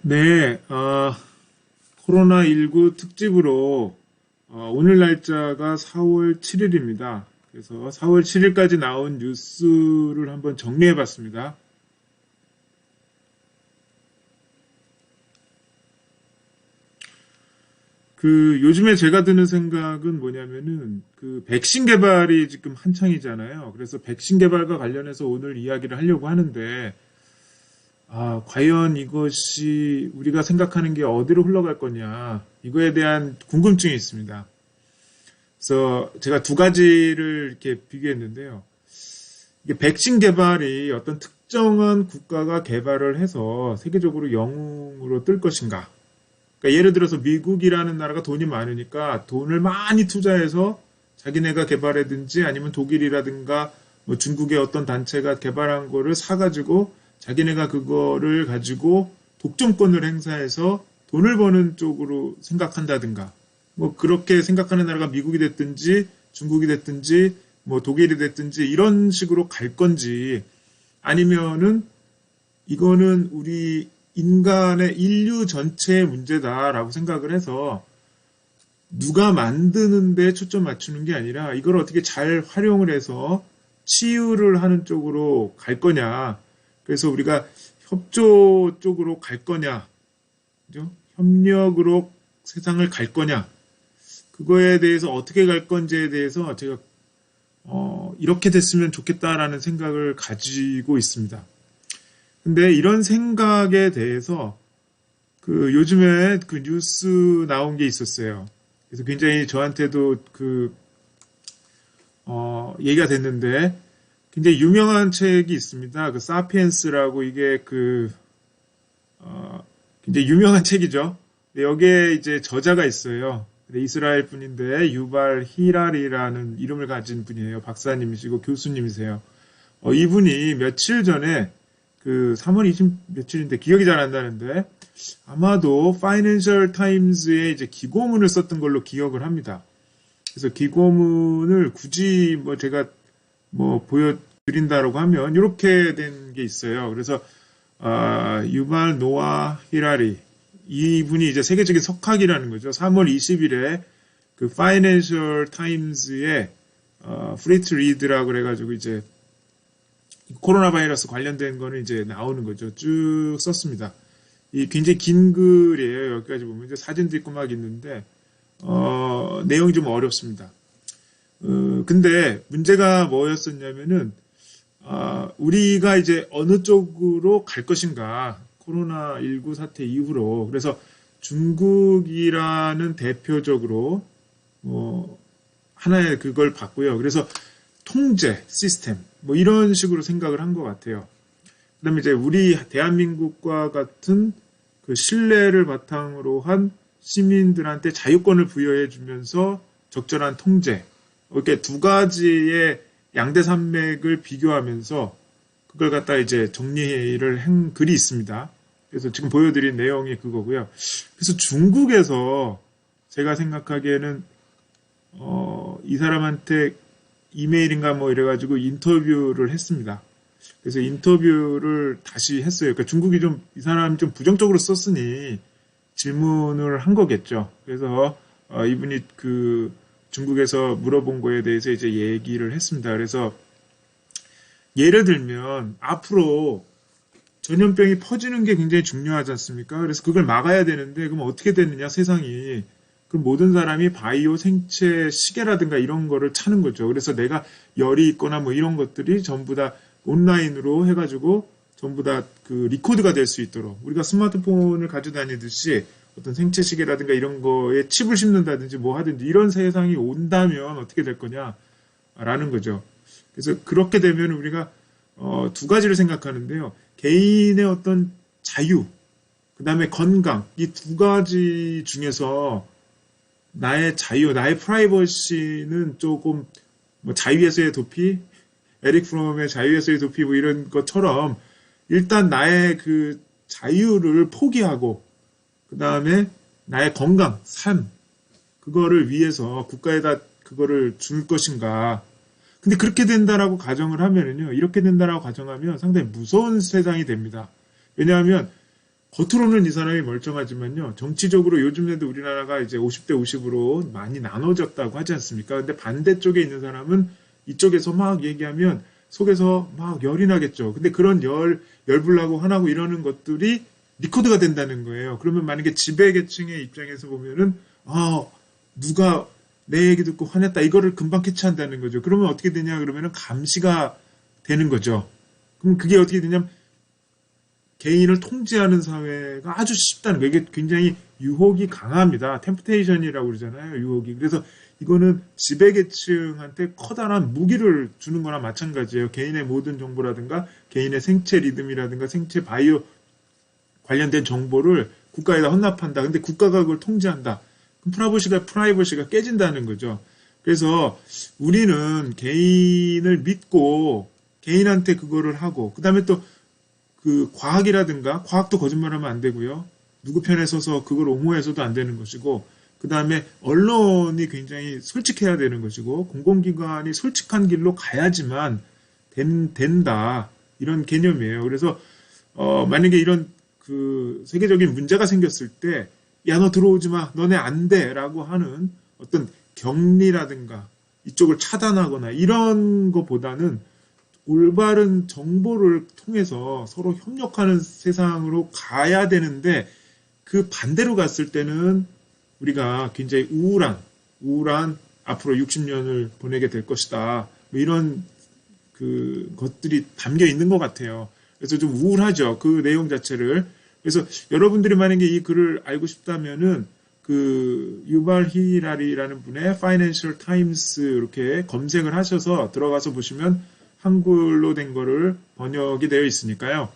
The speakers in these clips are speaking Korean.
네, 코로나19 특집으로 오늘 날짜가 4월 7일입니다. 그래서 4월 7일까지 나온 뉴스를 한번 정리해 봤습니다. 요즘에 제가 드는 생각은 뭐냐면은 백신 개발이 지금 한창이잖아요. 그래서 백신 개발과 관련해서 오늘 이야기를 하려고 하는데 과연 이것이 우리가 생각하는 게 어디로 흘러갈 거냐, 이거에 대한 궁금증이 있습니다. 그래서 제가 두 가지를 이렇게 비교했는데요. 이게 백신 개발이 어떤 특정한 국가가 개발을 해서 세계적으로 영웅으로 뜰 것인가. 그러니까 예를 들어서 미국이라는 나라가 돈이 많으니까 돈을 많이 투자해서 자기네가 개발하든지 아니면 독일이라든가 뭐 중국의 어떤 단체가 개발한 거를 사가지고 자기네가 그거를 가지고 독점권을 행사해서 돈을 버는 쪽으로 생각한다든가, 뭐 그렇게 생각하는 나라가 미국이 됐든지 중국이 됐든지 뭐 독일이 됐든지 이런 식으로 갈 건지, 아니면은 이거는 우리 인간의 인류 전체의 문제다라고 생각을 해서 누가 만드는데 초점 맞추는 게 아니라 이걸 어떻게 잘 활용을 해서 치유를 하는 쪽으로 갈 거냐. 그래서 우리가 협조 쪽으로 갈 거냐, 그죠? 협력으로 세상을 갈 거냐, 그거에 대해서 어떻게 갈 건지에 대해서 제가 이렇게 됐으면 좋겠다라는 생각을 가지고 있습니다. 근데 이런 생각에 대해서 요즘에 뉴스 나온 게 있었어요. 그래서 굉장히 저한테도 얘기가 됐는데, 굉장히 유명한 책이 있습니다. 사피엔스라고, 이게 굉장히 유명한 책이죠. 근데 여기에 이제 저자가 있어요. 근데 이스라엘 분인데 유발 히라리라는 이름을 가진 분이에요. 박사님이시고 교수님이세요. 이분이 며칠 전에 3월 20 며칠인데 기억이 잘 안 나는데, 아마도 파이낸셜 타임즈에 이제 기고문을 썼던 걸로 기억을 합니다. 그래서 기고문을 굳이 뭐 제가 뭐 보여드린다라고 하면 이렇게 된 게 있어요. 그래서 유발 노아 히라리, 이분이 이제 세계적인 석학이라는 거죠. 3월 20일에 파이낸셜 타임즈에 프리트 리드라고 그래가지고 이제 코로나 바이러스 관련된 거는 이제 나오는 거죠. 쭉 썼습니다. 이 굉장히 긴 글이에요. 여기까지 보면 이제 사진도 있고 막 있는데 내용이 좀 어렵습니다. 근데 문제가 뭐였었냐면은 우리가 이제 어느 쪽으로 갈 것인가, 코로나19 사태 이후로. 그래서 중국이라는 대표적으로 하나의 그걸 봤고요. 그래서 통제 시스템 뭐 이런 식으로 생각을 한 것 같아요. 그다음에 이제 우리 대한민국과 같은 신뢰를 바탕으로 한 시민들한테 자유권을 부여해 주면서 적절한 통제, 이렇게 두 가지의 양대 산맥을 비교하면서 그걸 갖다 이제 정리를 한 글이 있습니다. 그래서 지금 보여드린 내용이 그거고요. 그래서 중국에서 제가 생각하기에는 이 사람한테 이메일인가 뭐 이래가지고 인터뷰를 했습니다. 그래서 인터뷰를 다시 했어요. 그러니까 중국이 이 사람이 좀 부정적으로 썼으니 질문을 한 거겠죠. 그래서 이분이 중국에서 물어본 거에 대해서 이제 얘기를 했습니다. 그래서 예를 들면 앞으로 전염병이 퍼지는 게 굉장히 중요하지 않습니까? 그래서 그걸 막아야 되는데, 그럼 어떻게 되느냐, 세상이. 그럼 모든 사람이 바이오 생체 시계라든가 이런 거를 차는 거죠. 그래서 내가 열이 있거나 뭐 이런 것들이 전부 다 온라인으로 해가지고 전부 다 리코드가 될 수 있도록, 우리가 스마트폰을 가지고 다니듯이 어떤 생체 시계라든가 이런 거에 칩을 심는다든지 뭐 하든지 이런 세상이 온다면 어떻게 될 거냐라는 거죠. 그래서 그렇게 되면 우리가 두 가지를 생각하는데요. 개인의 어떤 자유, 그 다음에 건강, 이 두 가지 중에서 나의 자유, 나의 프라이버시는 조금 뭐 자유에서의 도피, 에릭 프롬의 자유에서의 도피 뭐 이런 것처럼 일단 나의 자유를 포기하고, 그 다음에 나의 건강, 삶, 그거를 위해서 국가에다 그거를 줄 것인가. 근데 그렇게 된다라고 가정을 하면은요, 이렇게 된다라고 가정하면 상당히 무서운 세상이 됩니다. 왜냐하면 겉으로는 이 사람이 멀쩡하지만요. 정치적으로 요즘에도 우리나라가 이제 50대 50으로 많이 나눠졌다고 하지 않습니까? 근데 반대쪽에 있는 사람은 이쪽에서 막 얘기하면 속에서 막 열이 나겠죠. 근데 그런 열불나고 화나고 이러는 것들이 리코드가 된다는 거예요. 그러면 만약에 지배계층의 입장에서 보면은, 누가 내 얘기 듣고 화냈다. 이거를 금방 캐치한다는 거죠. 그러면 어떻게 되냐? 그러면은 감시가 되는 거죠. 그럼 그게 어떻게 되냐면, 개인을 통제하는 사회가 아주 쉽다는 거예요. 이게 굉장히 유혹이 강합니다. 템프테이션이라고 그러잖아요. 유혹이. 그래서 이거는 지배계층한테 커다란 무기를 주는 거나 마찬가지예요. 개인의 모든 정보라든가 개인의 생체 리듬이라든가 생체 바이오 관련된 정보를 국가에다 헌납한다. 근데 국가가 그걸 통제한다. 그럼 프라이버시가 깨진다는 거죠. 그래서 우리는 개인을 믿고 개인한테 그거를 하고 그다음에 또 그 과학이라든가 과학도 거짓말하면 안 되고요. 누구 편에 서서 그걸 옹호해서도 안 되는 것이고 그 다음에 언론이 굉장히 솔직해야 되는 것이고 공공기관이 솔직한 길로 가야지만 된다 이런 개념이에요. 그래서 만약에 이런 그 세계적인 문제가 생겼을 때 야 너 들어오지 마 너네 안 돼라고 하는 어떤 격리라든가 이쪽을 차단하거나 이런 것보다는 올바른 정보를 통해서 서로 협력하는 세상으로 가야 되는데 그 반대로 갔을 때는 우리가 굉장히 우울한 앞으로 60년을 보내게 될 것이다. 뭐 이런 그 것들이 담겨 있는 것 같아요. 그래서 좀 우울하죠. 그 내용 자체를. 그래서 여러분들이 만약에 이 글을 알고 싶다면은 그 유발 히라리라는 분의 Financial Times 이렇게 검색을 하셔서 들어가서 보시면 한글로 된 거를 번역이 되어 있으니까요.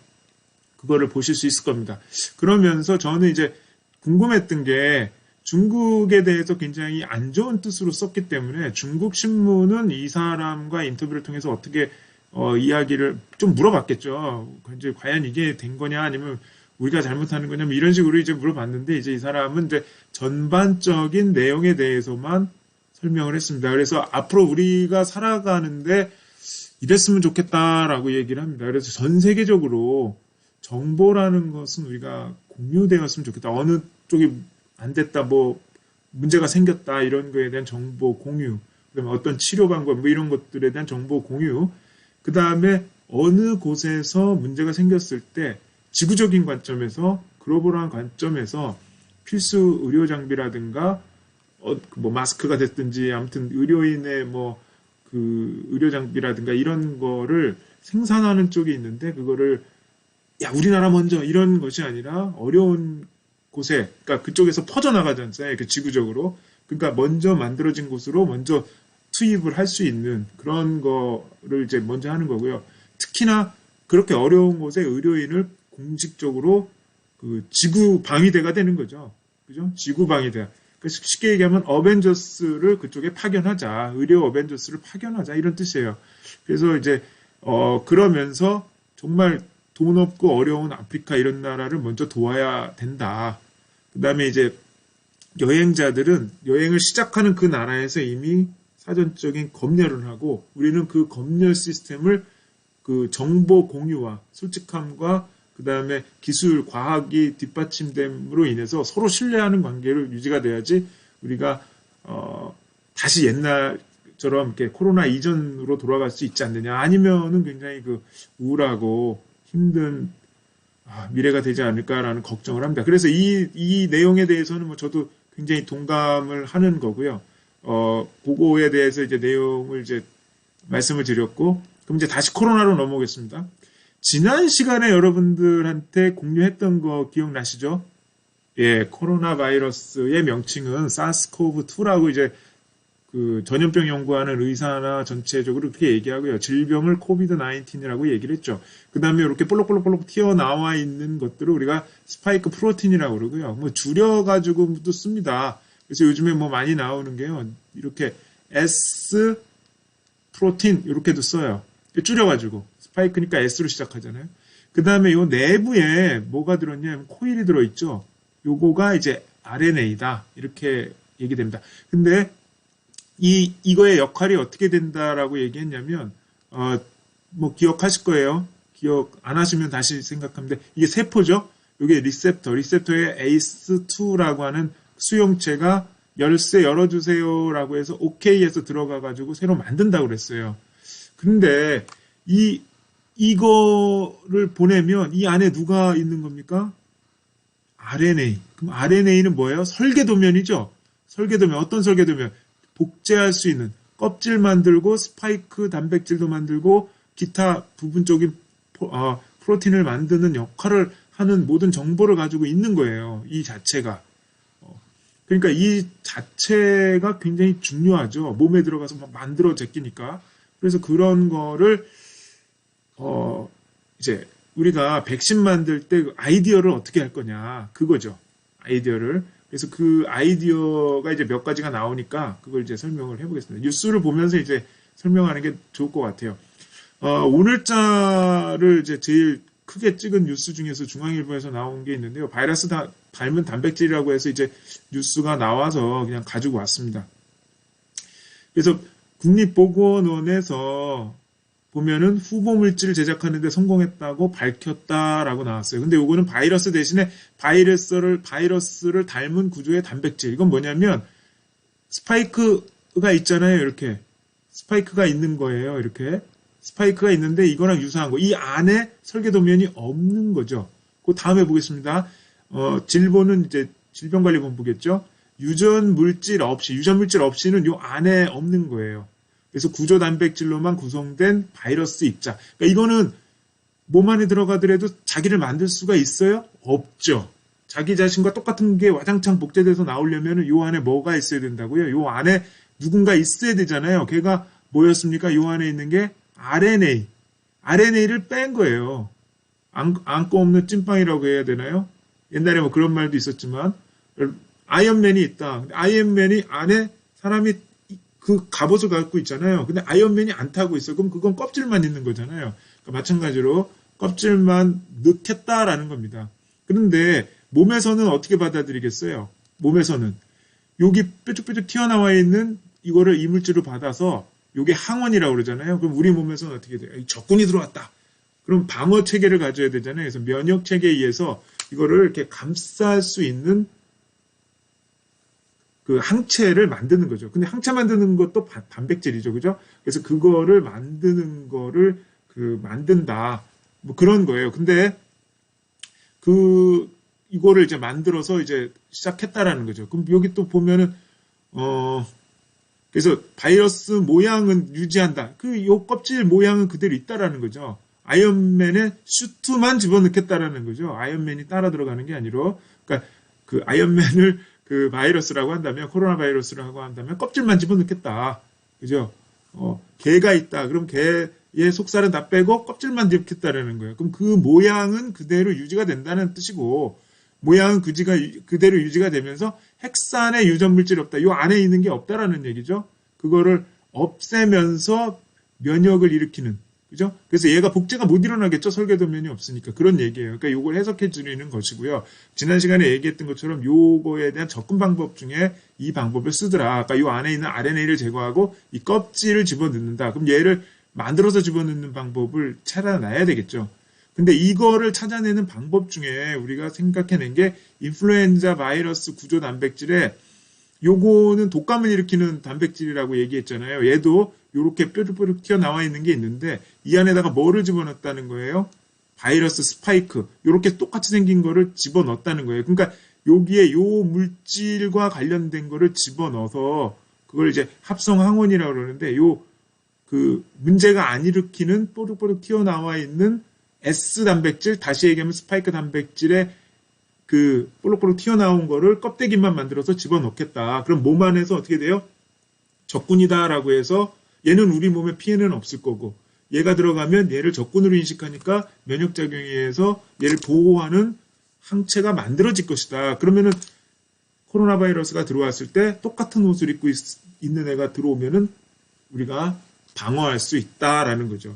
그거를 보실 수 있을 겁니다. 그러면서 저는 이제 궁금했던 게 중국에 대해서 굉장히 안 좋은 뜻으로 썼기 때문에 중국 신문은 이 사람과 인터뷰를 통해서 어떻게 이야기를 좀 물어봤겠죠. 이제 과연 이게 된 거냐 아니면 우리가 잘못하는 거냐 뭐 이런 식으로 이제 물어봤는데 이제 이 사람은 이제 전반적인 내용에 대해서만 설명을 했습니다. 그래서 앞으로 우리가 살아가는데 이랬으면 좋겠다라고 얘기를 합니다. 그래서 전 세계적으로 정보라는 것은 우리가 공유되었으면 좋겠다. 어느 쪽이 안 됐다, 뭐 문제가 생겼다 이런 거에 대한 정보 공유, 그다음에 어떤 치료 방법 뭐 이런 것들에 대한 정보 공유, 그 다음에 어느 곳에서 문제가 생겼을 때 지구적인 관점에서 글로벌한 관점에서 필수 의료 장비라든가 뭐 마스크가 됐든지 아무튼 의료인의 뭐 그 의료 장비라든가 이런 거를 생산하는 쪽이 있는데 그거를 야 우리나라 먼저 이런 것이 아니라 어려운 곳에 그러니까 그쪽에서 퍼져나가잖아요. 그 지구적으로. 그러니까 먼저 만들어진 곳으로 먼저 투입을 할 수 있는 그런 거를 이제 먼저 하는 거고요. 특히나 그렇게 어려운 곳에 의료인을 공식적으로 그 지구 방위대가 되는 거죠. 그죠? 지구 방위대. 쉽게 얘기하면 어벤져스를 그쪽에 파견하자. 의료 어벤져스를 파견하자. 이런 뜻이에요. 그래서 이제 그러면서 정말 돈 없고 어려운 아프리카 이런 나라를 먼저 도와야 된다. 그 다음에 이제 여행자들은 여행을 시작하는 그 나라에서 이미 사전적인 검열을 하고 우리는 그 검열 시스템을 그 정보 공유와 솔직함과 그 다음에 기술, 과학이 뒷받침됨으로 인해서 서로 신뢰하는 관계를 유지가 돼야지 우리가 다시 옛날처럼 이렇게 코로나 이전으로 돌아갈 수 있지 않느냐. 아니면은 굉장히 그 우울하고 힘든 미래가 되지 않을까라는 걱정을 합니다. 그래서 이 내용에 대해서는 뭐 저도 굉장히 동감을 하는 거고요. 그거에 대해서 이제 내용을 이제 말씀을 드렸고, 그럼 이제 다시 코로나로 넘어오겠습니다. 지난 시간에 여러분들한테 공유했던 거 기억나시죠? 예, 코로나 바이러스의 명칭은 사스코브2라고 이제 그 전염병 연구하는 의사나 전체적으로 그렇게 얘기하고요. 질병을 코비드-19이라고 얘기를 했죠. 그 다음에 이렇게 볼록볼록 튀어나와 있는 것들을 우리가 스파이크 프로틴이라고 그러고요. 뭐 줄여가지고도 씁니다. 그래서 요즘에 뭐 많이 나오는 게요. 이렇게 S 프로틴 이렇게도 써요. 줄여가지고. 스파이크니까 S로 시작하잖아요. 그 다음에 요 내부에 뭐가 들었냐면 코일이 들어있죠. 요거가 이제 RNA다. 이렇게 얘기됩니다. 근데 이거의 역할이 어떻게 된다라고 얘기했냐면, 뭐 기억하실 거예요. 기억 안 하시면 다시 생각하면 돼. 이게 세포죠. 이게 리셉터에 ACE2라고 하는 수용체가 열쇠 열어주세요라고 해서 OK에서 들어가가지고 새로 만든다고 그랬어요. 근데 이거를 보내면 이 안에 누가 있는 겁니까? RNA. 그럼 RNA는 뭐예요? 설계도면이죠. 설계도면, 어떤 설계도면? 복제할 수 있는 껍질 만들고 스파이크 단백질도 만들고 기타 부분적인 프로틴을 만드는 역할을 하는 모든 정보를 가지고 있는 거예요. 이 자체가. 그러니까 이 자체가 굉장히 중요하죠. 몸에 들어가서 막 만들어 제끼니까. 그래서 그런 거를 이제 우리가 백신 만들 때 그 아이디어를 어떻게 할 거냐 그거죠. 아이디어를. 그래서 그 아이디어가 이제 몇 가지가 나오니까 그걸 이제 설명을 해보겠습니다. 뉴스를 보면서 이제 설명하는 게 좋을 것 같아요. 오늘자를 이제 제일 크게 찍은 뉴스 중에서 중앙일보에서 나온 게 있는데요. 바이러스 닮은 단백질이라고 해서 이제 뉴스가 나와서 그냥 가지고 왔습니다. 그래서 국립보건원에서 보면은 후보 물질을 제작하는데 성공했다고 밝혔다라고 나왔어요. 근데 요거는 바이러스 대신에 바이러스를 닮은 구조의 단백질. 이건 뭐냐면 스파이크가 있잖아요. 이렇게 스파이크가 있는 거예요. 이렇게 스파이크가 있는데 이거랑 유사한 거. 이 안에 설계도면이 없는 거죠. 그 다음에 보겠습니다. 질본은 이제 질병관리본부겠죠. 유전 물질 없이는 요 안에 없는 거예요. 그래서 구조 단백질로만 구성된 바이러스 입자. 그러니까 이거는 몸 안에 들어가더라도 자기를 만들 수가 있어요? 없죠. 자기 자신과 똑같은 게 와장창 복제돼서 나오려면 요 안에 뭐가 있어야 된다고요? 요 안에 누군가 있어야 되잖아요. 걔가 뭐였습니까? 요 안에 있는 게 RNA. RNA를 뺀 거예요. 안고 없는 찐빵이라고 해야 되나요? 옛날에 뭐 그런 말도 있었지만 아이언맨이 있다. 아이언맨이 안에 사람이 그 갑옷을 갖고 있잖아요. 근데 아이언맨이 안 타고 있어. 그럼 그건 껍질만 있는 거잖아요. 그러니까 마찬가지로 껍질만 넣겠다라는 겁니다. 그런데 몸에서는 어떻게 받아들이겠어요? 몸에서는 여기 뾰족뾰족 튀어나와 있는 이거를 이물질로 받아서 이게 항원이라고 그러잖아요. 그럼 우리 몸에서는 어떻게 돼요? 적군이 들어왔다. 그럼 방어 체계를 가져야 되잖아요. 그래서 면역 체계에 의해서 이거를 이렇게 감쌀 수 있는 그 항체를 만드는 거죠. 근데 항체 만드는 것도 단백질이죠. 그죠? 그래서 그거를 만드는 거를 만든다. 뭐 그런 거예요. 근데 이거를 이제 만들어서 이제 시작했다라는 거죠. 그럼 여기 또 보면은, 그래서 바이러스 모양은 유지한다. 요 껍질 모양은 그대로 있다라는 거죠. 아이언맨의 슈트만 집어넣겠다라는 거죠. 아이언맨이 따라 들어가는 게 아니라, 그러니까 그 아이언맨을 그 바이러스라고 한다면, 코로나 바이러스라고 한다면 껍질만 집어넣겠다. 그죠? 개가 있다. 그럼 개의 속살은 다 빼고 껍질만 집겠다라는 거예요. 그럼 그 모양은 그대로 유지가 된다는 뜻이고, 모양은 그대로 유지가 되면서 핵산의 유전 물질이 없다. 요 안에 있는 게 없다라는 얘기죠. 그거를 없애면서 면역을 일으키는. 그죠? 그래서 얘가 복제가 못 일어나겠죠. 설계도면이 없으니까. 그런 얘기예요. 그러니까 요걸 해석해 드리는 것이고요. 지난 시간에 얘기했던 것처럼 요거에 대한 접근 방법 중에 이 방법을 쓰더라. 그러니까 요 안에 있는 RNA를 제거하고 이 껍질을 집어넣는다. 그럼 얘를 만들어서 집어넣는 방법을 찾아놔야 되겠죠. 근데 이거를 찾아내는 방법 중에 우리가 생각해낸 게 인플루엔자 바이러스 구조 단백질에 요거는 독감을 일으키는 단백질이라고 얘기했잖아요. 얘도 요렇게 뾰족뾰족 튀어나와 있는 게 있는데 이 안에다가 뭐를 집어넣었다는 거예요? 바이러스 스파이크. 요렇게 똑같이 생긴 거를 집어넣었다는 거예요. 그러니까 여기에 요 물질과 관련된 거를 집어넣어서 그걸 이제 합성 항원이라고 그러는데 문제가 안 일으키는 뽀록뽀록 튀어나와 있는 S 단백질, 다시 얘기하면 스파이크 단백질의 볼록볼록 튀어나온 거를 껍데기만 만들어서 집어넣겠다. 그럼 몸 안에서 어떻게 돼요? 적군이다라고 해서 얘는 우리 몸에 피해는 없을 거고 얘가 들어가면 얘를 적군으로 인식하니까 면역작용에 의해서 얘를 보호하는 항체가 만들어질 것이다. 그러면은 코로나 바이러스가 들어왔을 때 똑같은 옷을 입고 있는 애가 들어오면은 우리가 방어할 수 있다라는 거죠.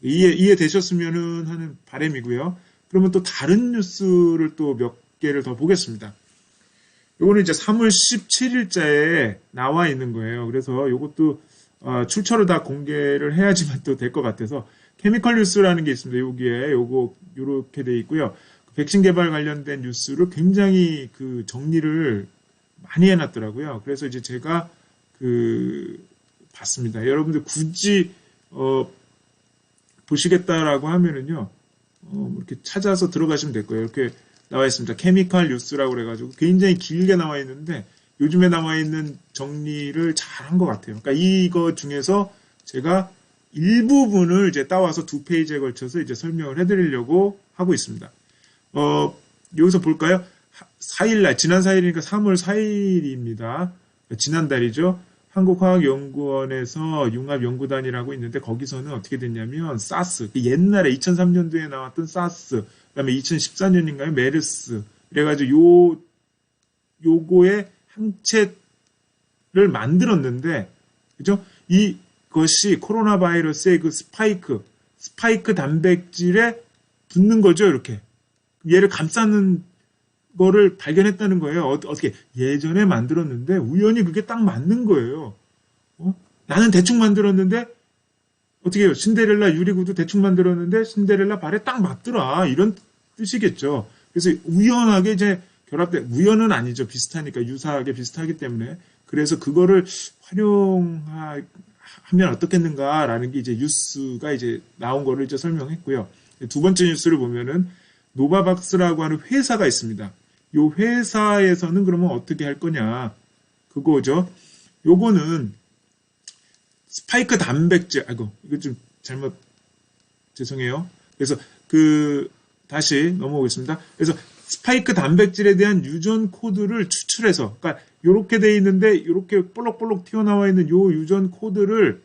이해되셨으면 하는 바람이고요. 그러면 또 다른 뉴스를 또 몇 개를 더 보겠습니다. 요거는 이제 3월 17일자에 나와 있는 거예요. 그래서 요것도 출처를 다 공개를 해야지만 또 될 것 같아서 케미컬 뉴스라는 게 있습니다. 여기에 요렇게 돼 있고요. 백신 개발 관련된 뉴스를 굉장히 그 정리를 많이 해놨더라고요. 그래서 이제 제가 그 봤습니다. 여러분들 굳이 보시겠다라고 하면은요, 이렇게 찾아서 들어가시면 될 거예요. 이렇게 나와 있습니다. 케미칼 뉴스라고 그래가지고 굉장히 길게 나와 있는데 요즘에 나와 있는 정리를 잘 한 것 같아요. 그러니까 이거 중에서 제가 일부분을 이제 따와서 2페이지에 걸쳐서 이제 설명을 해드리려고 하고 있습니다. 여기서 볼까요? 4일날, 지난 4일이니까 3월 4일입니다. 지난달이죠. 한국화학연구원에서 융합연구단이라고 있는데 거기서는 어떻게 됐냐면 사스, 옛날에 2003년도에 나왔던 사스, 그다음에 2014년인가요? 메르스. 그래가지고 요거의 항체를 만들었는데, 그죠? 이것이 코로나 바이러스의 그 스파이크 단백질에 붙는 거죠, 이렇게. 얘를 감싸는 거를 발견했다는 거예요. 어떻게 예전에 만들었는데 우연히 그게 딱 맞는 거예요. 나는 대충 만들었는데 어떻게 해요? 신데렐라 유리구두 대충 만들었는데 신데렐라 발에 딱 맞더라. 이런 뜻이겠죠. 그래서 우연하게 이제 결합돼, 우연은 아니죠. 비슷하니까, 유사하게 비슷하기 때문에. 그래서 그거를 활용하면 어떻겠는가라는 게 이제 뉴스가 이제 나온 거를 이제 설명했고요. 두 번째 뉴스를 보면은 노바박스라고 하는 회사가 있습니다. 요 회사에서는 그러면 어떻게 할 거냐, 그거죠. 요거는 스파이크 단백질, 아이고 이거 좀 잘못, 죄송해요. 그래서 다시 넘어오겠습니다. 그래서 스파이크 단백질에 대한 유전 코드를 추출해서, 그러니까 요렇게 돼 있는데 요렇게 볼록볼록 튀어나와 있는 요 유전 코드를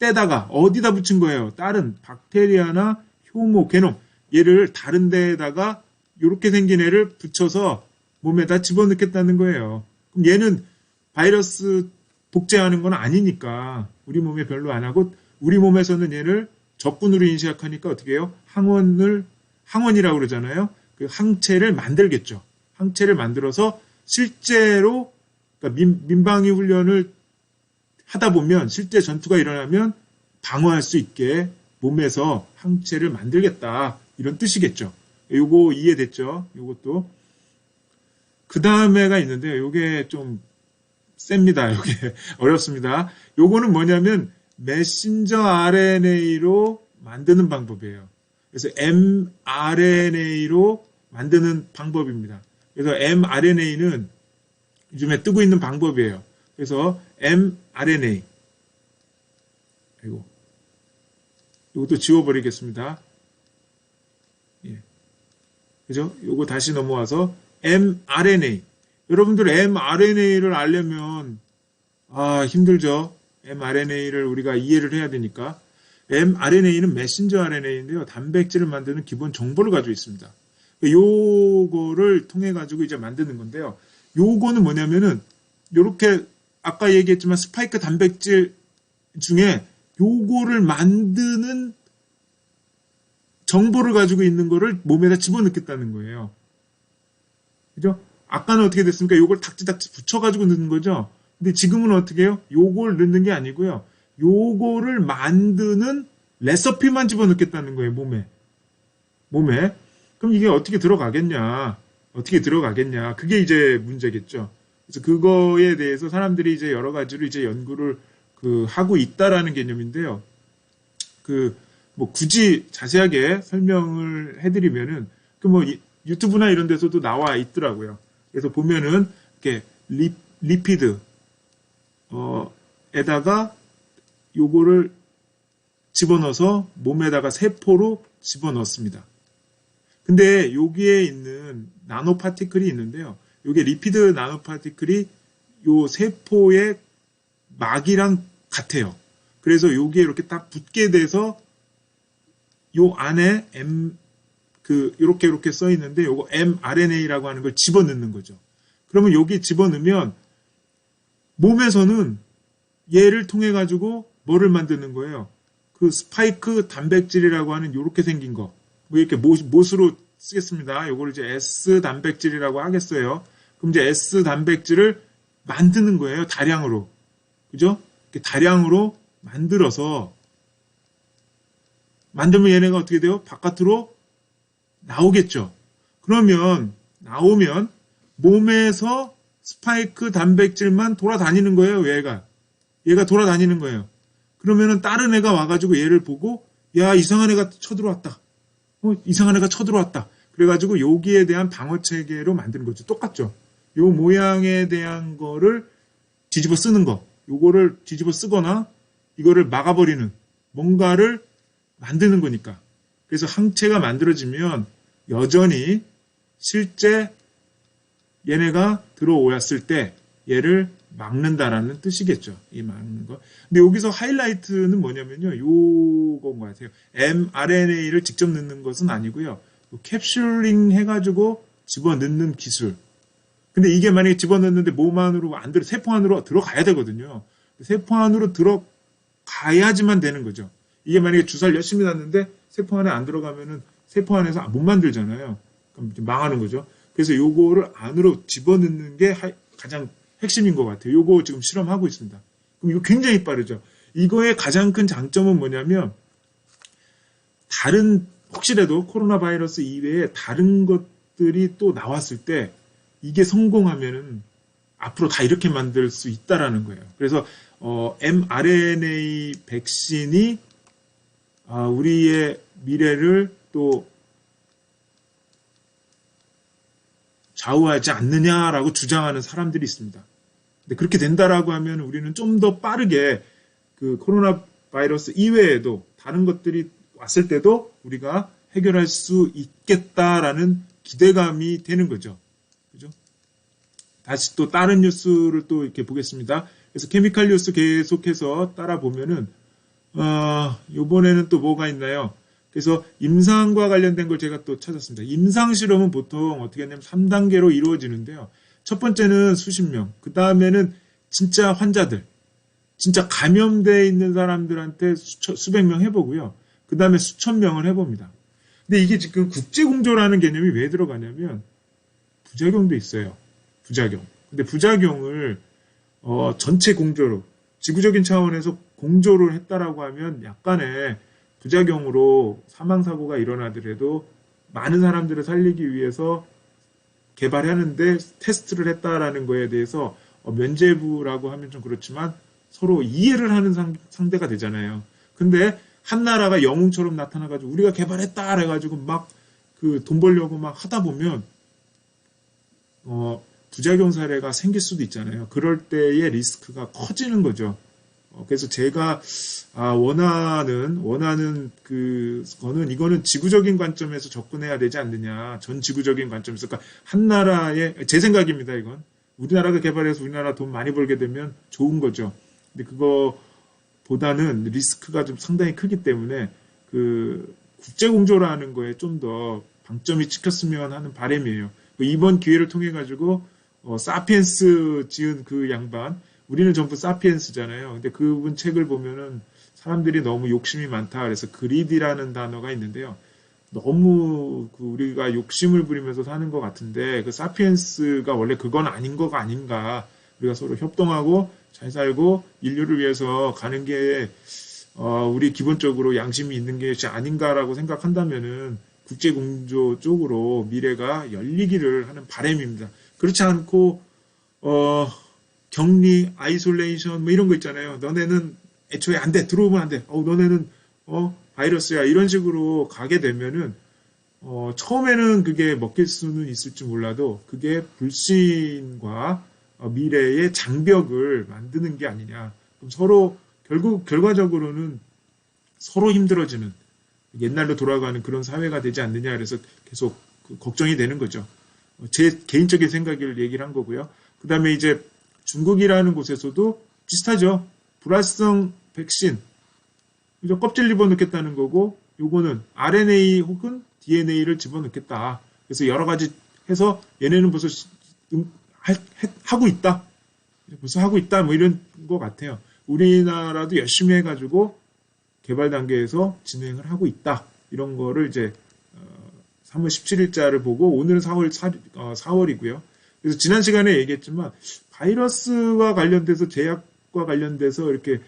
떼다가 어디다 붙인 거예요? 다른 박테리아나 효모, 게놈, 얘를 다른 데에다가 요렇게 생긴 애를 붙여서 몸에다 집어넣겠다는 거예요. 그럼 얘는 바이러스 복제하는 건 아니니까 우리 몸에 별로 안 하고, 우리 몸에서는 얘를 적군으로 인식하니까 어떻게 해요? 항원이라고 그러잖아요. 그 항체를 만들겠죠. 항체를 만들어서 실제로, 그러니까 민방위 훈련을 하다 보면 실제 전투가 일어나면 방어할 수 있게 몸에서 항체를 만들겠다, 이런 뜻이겠죠. 요거 이해됐죠? 요것도. 그 다음에가 있는데요. 요게 좀 셉니다. 요게 어렵습니다. 요거는 뭐냐면 메신저 RNA로 만드는 방법이에요. 그래서 mRNA로 만드는 방법입니다. 그래서 mRNA는 요즘에 뜨고 있는 방법이에요. 그래서 mRNA, 이것도 지워버리겠습니다. 예. 그죠? 요거 다시 넘어와서 mRNA. 여러분들 mRNA를 알려면 힘들죠. mRNA를 우리가 이해를 해야 되니까. mRNA는 메신저 RNA인데요. 단백질을 만드는 기본 정보를 가지고 있습니다. 요거를 통해 가지고 이제 만드는 건데요. 요거는 뭐냐면은 요렇게 아까 얘기했지만 스파이크 단백질 중에 요거를 만드는 정보를 가지고 있는 거를 몸에다 집어넣겠다는 거예요. 그죠? 아까는 어떻게 됐습니까? 요걸 닥지닥지 붙여가지고 넣는 거죠? 근데 지금은 어떻게 해요? 요걸 넣는 게 아니고요. 요거를 만드는 레시피만 집어넣겠다는 거예요, 몸에. 그럼 이게 어떻게 들어가겠냐? 그게 이제 문제겠죠. 그래서 그거에 대해서 사람들이 이제 여러 가지로 이제 연구를 하고 있다라는 개념인데요. 뭐 굳이 자세하게 설명을 해드리면은 유튜브나 이런 데서도 나와 있더라고요. 그래서 보면은 이렇게 리피드 에다가 요거를 집어넣어서 몸에다가 세포로 집어넣습니다. 근데 여기에 있는 나노 파티클이 있는데요. 요게 리피드 나노 파티클이 요 세포의 막이랑 같아요. 그래서 여기에 이렇게 딱 붙게 돼서 요 안에 요렇게 써 있는데 요거 mRNA라고 하는 걸 집어넣는 거죠. 그러면 여기 집어넣으면 몸에서는 얘를 통해 가지고 뭐를 만드는 거예요? 그 스파이크 단백질이라고 하는 요렇게 생긴 거. 뭐 이렇게 못으로 쓰겠습니다. 요걸 이제 S 단백질이라고 하겠어요. 그럼 이제 S 단백질을 만드는 거예요. 다량으로. 그죠? 이렇게 다량으로 만들어서 만들면 얘네가 어떻게 돼요? 바깥으로 나오겠죠. 그러면 나오면 몸에서 스파이크 단백질만 돌아다니는 거예요. 얘가 돌아다니는 거예요. 그러면은 다른 애가 와가지고 얘를 보고 야 이상한 애가 쳐들어왔다. 이상한 애가 쳐들어왔다. 그래가지고 여기에 대한 방어 체계로 만드는 거죠. 똑같죠. 요 모양에 대한 거를 뒤집어 쓰는 거. 요거를 뒤집어 쓰거나 이거를 막아버리는 뭔가를 만드는 거니까. 그래서 항체가 만들어지면 여전히 실제 얘네가 들어오였을 때 얘를 막는다라는 뜻이겠죠. 이 막는 거. 근데 여기서 하이라이트는 뭐냐면요. 요건 것 같아요. mRNA를 직접 넣는 것은 아니고요. 캡슐링 해가지고 집어넣는 기술. 근데 이게 만약에 집어넣는데 몸 안으로 안 세포 안으로 들어가야 되거든요. 세포 안으로 들어가야지만 되는 거죠. 이게 만약에 주사를 열심히 놨는데 세포 안에 안 들어가면은 세포 안에서 못 만들잖아요. 그럼 망하는 거죠. 그래서 요거를 안으로 집어넣는 게 가장 핵심인 것 같아요. 요거 지금 실험하고 있습니다. 그럼 이거 굉장히 빠르죠. 이거의 가장 큰 장점은 뭐냐면 혹시라도 코로나 바이러스 이외에 다른 것들이 또 나왔을 때 이게 성공하면은 앞으로 다 이렇게 만들 수 있다라는 거예요. 그래서 mRNA 백신이 우리의 미래를 또 좌우하지 않느냐라고 주장하는 사람들이 있습니다. 근데 그렇게 된다라고 하면 우리는 좀 더 빠르게 그 코로나 바이러스 이외에도 다른 것들이 왔을 때도 우리가 해결할 수 있겠다라는 기대감이 되는 거죠. 그죠? 다시 또 다른 뉴스를 또 이렇게 보겠습니다. 그래서 케미칼 뉴스 계속해서 따라 보면은 이번에는 또 뭐가 있나요? 그래서 임상과 관련된 걸 제가 또 찾았습니다. 임상 실험은 보통 어떻게 하냐면 3단계로 이루어지는데요. 첫 번째는 수십 명, 그 다음에는 진짜 환자들, 진짜 감염되어 있는 사람들한테 수백 명 해보고요. 그 다음에 수천 명을 해봅니다. 근데 이게 지금 국제공조라는 개념이 왜 들어가냐면 부작용도 있어요. 부작용. 근데 부작용을 전체 공조로 지구적인 차원에서 공조를 했다라고 하면 약간의 부작용으로 사망사고가 일어나더라도 많은 사람들을 살리기 위해서 개발하는데 테스트를 했다라는 거에 대해서 면죄부라고 하면 좀 그렇지만 서로 이해를 하는 상대가 되잖아요. 근데 한 나라가 영웅처럼 나타나가지고 우리가 개발했다 해가지고 막 그 돈 벌려고 막 하다 보면 부작용 사례가 생길 수도 있잖아요. 그럴 때의 리스크가 커지는 거죠. 그래서 제가 원하는 그거는 이거는 지구적인 관점에서 접근해야 되지 않느냐. 전 지구적인 관점에서 그러니까 한 나라의 제 생각입니다. 이건 우리나라가 개발해서 우리나라 돈 많이 벌게 되면 좋은 거죠. 근데 그거보다는 리스크가 좀 상당히 크기 때문에 그 국제 공조라는 거에 좀 더 방점이 찍혔으면 하는 바람이에요. 이번 기회를 통해 가지고 사피엔스 지은 그 양반 우리는 전부 사피엔스잖아요. 근데 그분 책을 보면은 사람들이 너무 욕심이 많다. 그래서 그리디라는 단어가 있는데요. 너무 우리가 욕심을 부리면서 사는 것 같은데 그 사피엔스가 원래 그건 아닌 거가 아닌가. 우리가 서로 협동하고 잘 살고 인류를 위해서 가는 게 우리 기본적으로 양심이 있는 것이 아닌가라고 생각한다면은 국제공조 쪽으로 미래가 열리기를 하는 바람입니다. 그렇지 않고 격리, 아이솔레이션 뭐 이런 거 있잖아요. 너네는 애초에 안 돼. 들어오면 안 돼. 너네는 바이러스야. 이런 식으로 가게 되면은 처음에는 그게 먹힐 수는 있을지 몰라도 그게 불신과 미래의 장벽을 만드는 게 아니냐. 그럼 서로 결과적으로는 서로 힘들어지는 옛날로 돌아가는 그런 사회가 되지 않느냐. 그래서 계속 걱정이 되는 거죠. 제 개인적인 생각을 얘기를 한 거고요. 그 다음에 이제 중국이라는 곳에서도 비슷하죠. 불활성 백신. 그죠? 껍질 집어넣겠다는 거고, 요거는 RNA 혹은 DNA를 집어넣겠다. 그래서 여러 가지 해서 얘네는 벌써 하고 있다. 벌써 하고 있다. 뭐 이런 것 같아요. 우리나라도 열심히 해가지고 개발 단계에서 진행을 하고 있다. 이런 거를 이제 3월 17일자를 보고 오늘은 4월이고요. 그래서 지난 시간에 얘기했지만 바이러스와 관련돼서 제약과 관련돼서 이렇게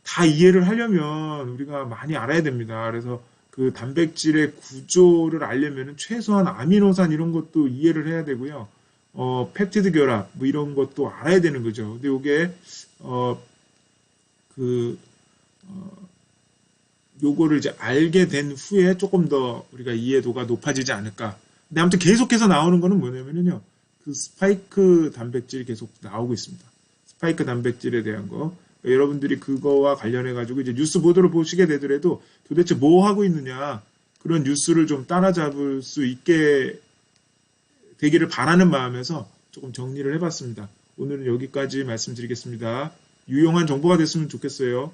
다 이해를 하려면 우리가 많이 알아야 됩니다. 그래서 그 단백질의 구조를 알려면 최소한 아미노산 이런 것도 이해를 해야 되고요. 펩티드 결합 뭐 이런 것도 알아야 되는 거죠. 근데 이게 요거를 이제 알게 된 후에 조금 더 우리가 이해도가 높아지지 않을까. 근데 아무튼 계속해서 나오는 거는 뭐냐면요. 그 스파이크 단백질이 계속 나오고 있습니다. 스파이크 단백질에 대한 거. 여러분들이 그거와 관련해가지고 이제 뉴스 보도를 보시게 되더라도 도대체 뭐 하고 있느냐. 그런 뉴스를 좀 따라잡을 수 있게 되기를 바라는 마음에서 조금 정리를 해봤습니다. 오늘은 여기까지 말씀드리겠습니다. 유용한 정보가 됐으면 좋겠어요.